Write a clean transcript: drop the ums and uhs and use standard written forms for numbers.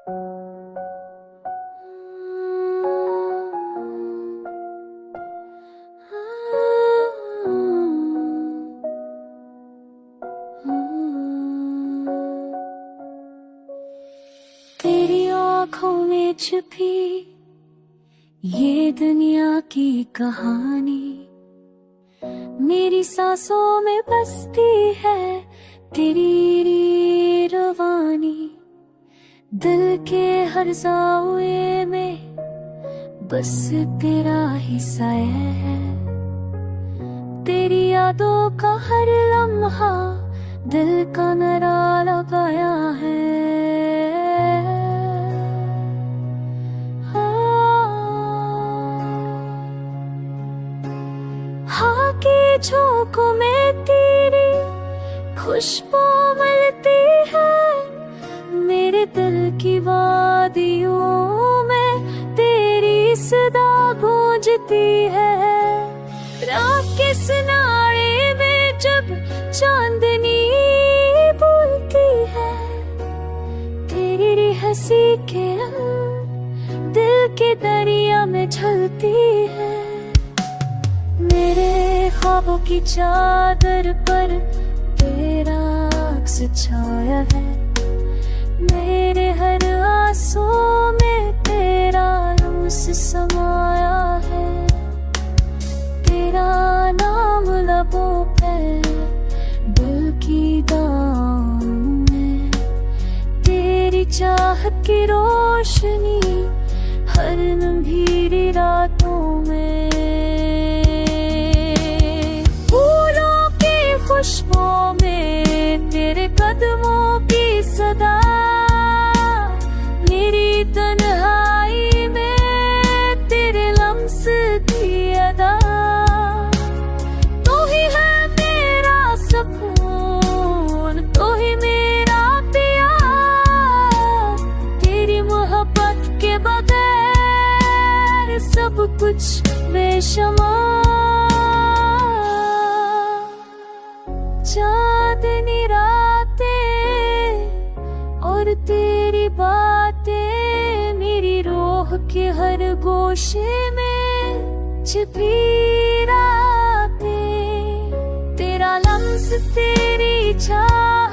तेरी आँखों में छुपी ये दुनिया की कहानी मेरी सांसों में बसती है तेरी रवानी। दिल के हर ज़ाविये में बस तेरा ही साया है। तेरी यादों का हर लम्हा दिल का नरा लगाया है। हाँ की झोंकों में तेरी खुशबू मिलती है। मेरे दिल की वादियों में तेरी सदा गूंजती है। रात के सुनारे में जब चांदनी बोलती है तेरी हंसी किरण दिल के दरिया में झलती है। मेरे ख्वाबों की चादर पर तेरा अक्स छाया है। मेरे हर आंसू में तेरा लम्स समाया है। तेरा नाम लबों पे दिल की दाम में तेरी चाहत की रोशनी हर नम्हीरी रातों में। फूलों की खुशबू में तेरे कदमों की सदा मेरी तन्हाई में तेरे लम्स की अदा। तू ही है मेरा सुकून तू ही मेरा प्यार। तेरी मोहब्बत के बगैर सब कुछ बेशुमार। चांदनी रातें और तेरी बातें मेरी रूह के हर गोशे में छिपी रातें। तेरा लम्स तेरी छाप